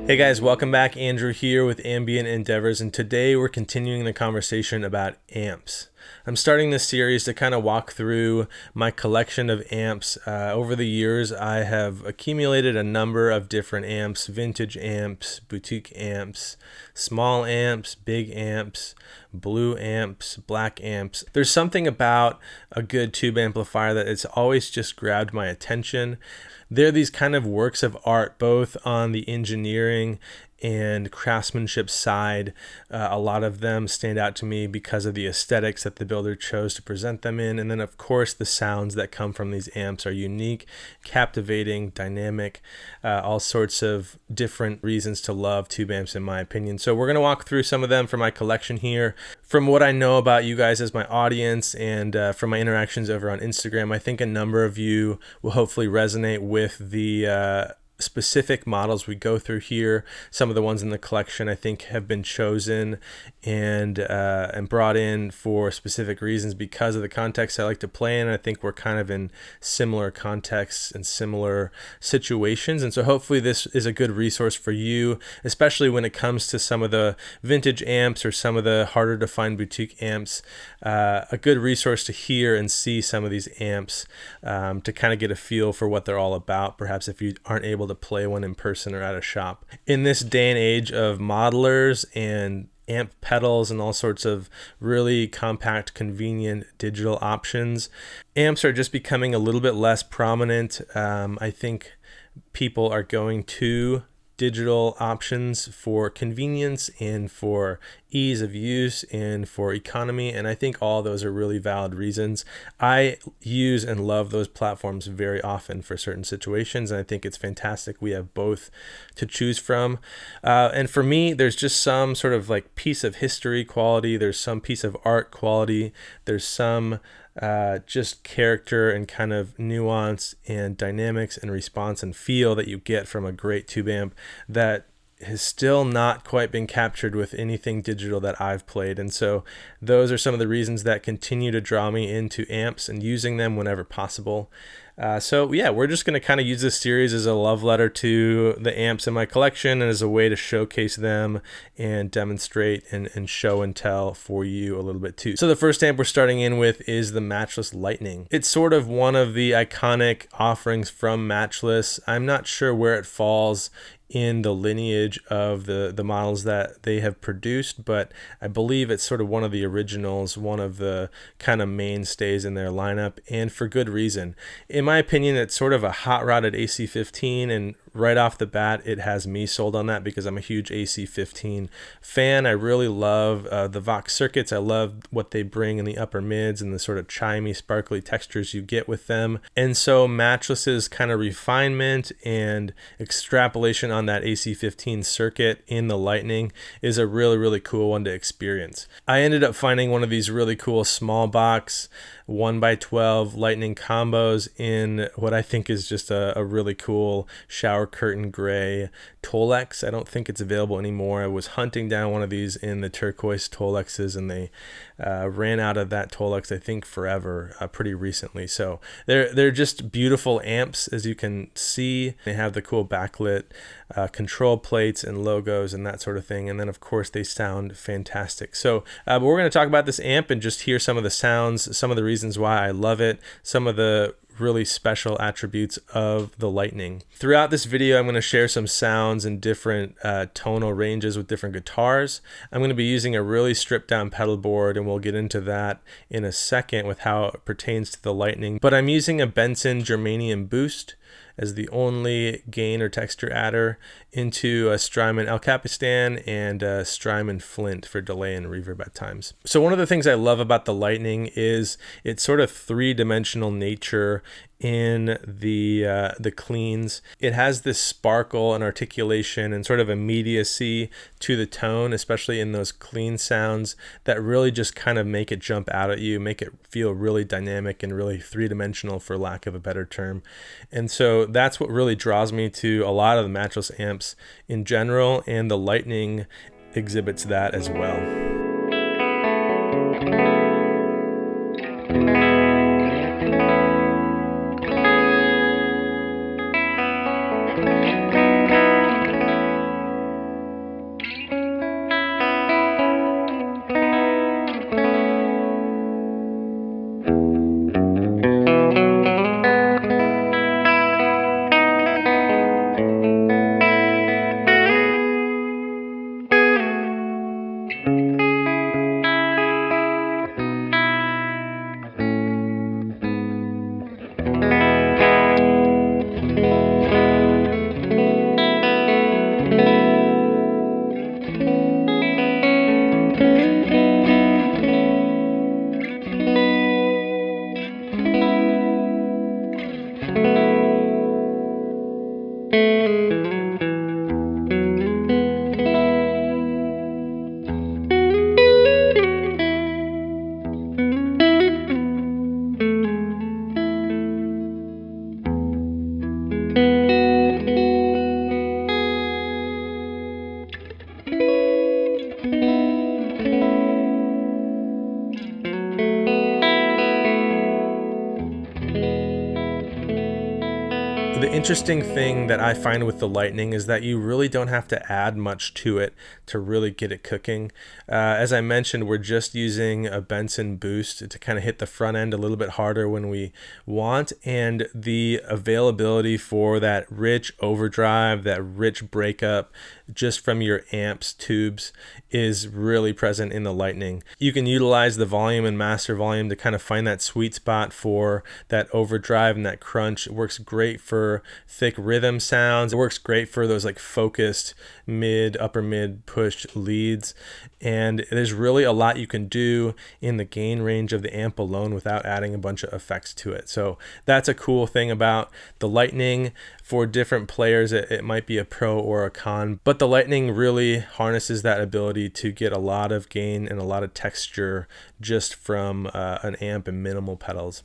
Hey guys, welcome back. Andrew here with Ambient Endeavors, and today we're continuing the conversation about amps. I'm starting this series to kind of walk through my collection of amps. Over the years, I have accumulated a number of different amps, vintage amps, boutique amps, small amps, big amps, blue amps, black amps. There's something about a good tube amplifier that it's always just grabbed my attention. They're these kind of works of art, both on the engineering and craftsmanship side. A lot of them stand out to me because of the aesthetics that the builder chose to present them in. And then, of course, the sounds that come from these amps are unique, captivating, dynamic, all sorts of different reasons to love tube amps, in my opinion. So we're going to walk through some of them from my collection here. From what I know about you guys as my audience and from my interactions over on Instagram, I think a number of you will hopefully resonate with the specific models we go through here. Some of the ones in the collection I think have been chosen and brought in for specific reasons because of the context I like to play in. I think we're kind of in similar contexts and similar situations, and so hopefully this is a good resource for you, especially when it comes to some of the vintage amps or some of the harder to find boutique amps. A good resource to hear and see some of these amps to kind of get a feel for what they're all about, perhaps if you aren't able to play one in person or at a shop. In this day and age of modelers and amp pedals and all sorts of really compact, convenient digital options, amps are just becoming a little bit less prominent. I think people are going to digital options for convenience and for ease of use and for economy, and I think all those are really valid reasons. I use and love those platforms very often for certain situations, and I think it's fantastic we have both to choose from. And for me, there's just some sort of like piece of history quality, there's some piece of art quality, there's some just character and kind of nuance and dynamics and response and feel that you get from a great tube amp that has still not quite been captured with anything digital that I've played. And so those are some of the reasons that continue to draw me into amps and using them whenever possible. So yeah, we're just going to kind of use this series as a love letter to the amps in my collection and as a way to showcase them and demonstrate and show and tell for you a little bit too. So the first amp we're starting in with is the Matchless Lightning. It's sort of one of the iconic offerings from Matchless. I'm not sure where it falls in the lineage of the models that they have produced, but I believe it's sort of one of the originals, one of the kind of mainstays in their lineup, and for good reason. In my opinion, it's sort of a hot-rodded AC15, and right off the bat, it has me sold on that because I'm a huge AC15 fan. I really love the Vox circuits. I love what they bring in the upper mids and the sort of chimey, sparkly textures you get with them. And so Matchless's kind of refinement and extrapolation on that AC15 circuit in the Lightning is a really, really cool one to experience. I ended up finding one of these really cool small box 1x12 Lightning combos in what I think is just a really cool shower curtain gray Tolex. I don't think it's available anymore. I was hunting down one of these in the turquoise Tolexes, and they ran out of that Tolex, I think, forever, pretty recently. So they're just beautiful amps, as you can see. They have the cool backlit control plates and logos and that sort of thing. And then, of course, they sound fantastic. So but we're going to talk about this amp and just hear some of the sounds, some of the reasons why I love it, some of the really special attributes of the Lightning. Throughout this video, I'm going to share some sounds in different tonal ranges with different guitars. I'm going to be using a really stripped down pedal board, and we'll get into that in a second with how it pertains to the Lightning. But I'm using a Benson Germanium Boost as the only gain or texture adder into a Strymon El Capistan and a Strymon Flint for delay and reverb at times. So one of the things I love about the Lightning is its sort of three-dimensional nature in the cleans. It has this sparkle and articulation and sort of immediacy to the tone, especially in those clean sounds, that really just kind of make it jump out at you, make it feel really dynamic and really three-dimensional, for lack of a better term. And so that's what really draws me to a lot of the Matchless amps in general, and the Lightning exhibits that as well. The interesting thing that I find with the Lightning is that you really don't have to add much to it to really get it cooking. As I mentioned, we're just using a Benson boost to kind of hit the front end a little bit harder when we want, and the availability for that rich overdrive, that rich breakup just from your amps tubes is really present in the Lightning. You can utilize the volume and master volume to kind of find that sweet spot for that overdrive and that crunch. It works great for thick rhythm sounds. It works great for those like focused mid, upper mid push leads. And there's really a lot you can do in the gain range of the amp alone without adding a bunch of effects to it. So that's a cool thing about the Lightning. For different players, it might be a pro or a con, but the Lightning really harnesses that ability to get a lot of gain and a lot of texture just from an amp and minimal pedals.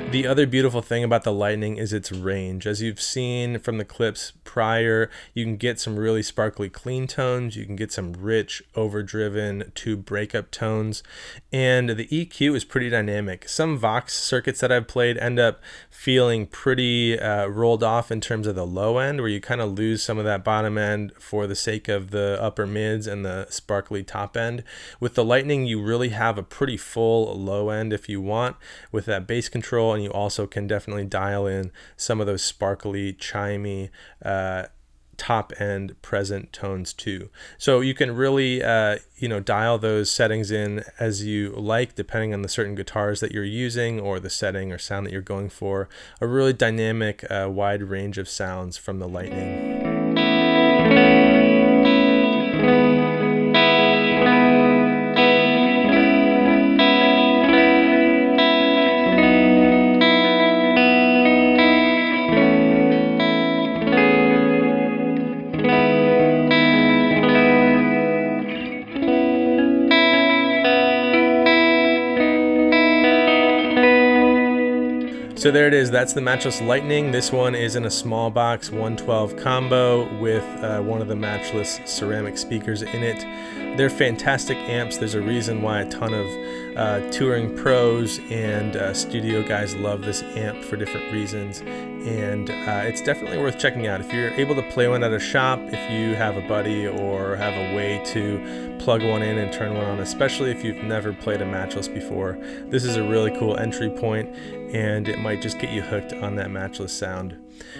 The other beautiful thing about the Lightning is its range. As you've seen from the clips prior, you can get some really sparkly clean tones, you can get some rich overdriven tube breakup tones, and the EQ is pretty dynamic. Some Vox circuits that I've played end up feeling pretty rolled off in terms of the low end, where you kind of lose some of that bottom end for the sake of the upper mids and the sparkly top end. With the Lightning, you really have a pretty full low end if you want with that bass control, and you also can definitely dial in some of those sparkly, chimey, top end present tones too. So you can really dial those settings in as you like, depending on the certain guitars that you're using or the setting or sound that you're going for. A really dynamic, wide range of sounds from the Lightning. So there it is, that's the Matchless Lightning. This one is in a small box 112 combo with one of the Matchless ceramic speakers in it. They're fantastic amps. There's a reason why a ton of touring pros and studio guys love this amp for different reasons. And it's definitely worth checking out. If you're able to play one at a shop, if you have a buddy or have a way to plug one in and turn one on, especially if you've never played a Matchless before, this is a really cool entry point, and it might just get you hooked on that Matchless sound.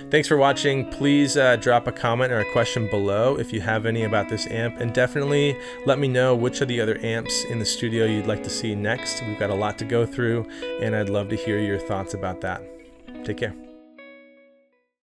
Thanks for watching. Please drop a comment or a question below if you have any about this amp, and definitely let me know which of the other amps in the studio you'd like to see next. We've got a lot to go through, and I'd love to hear your thoughts about that. Take care.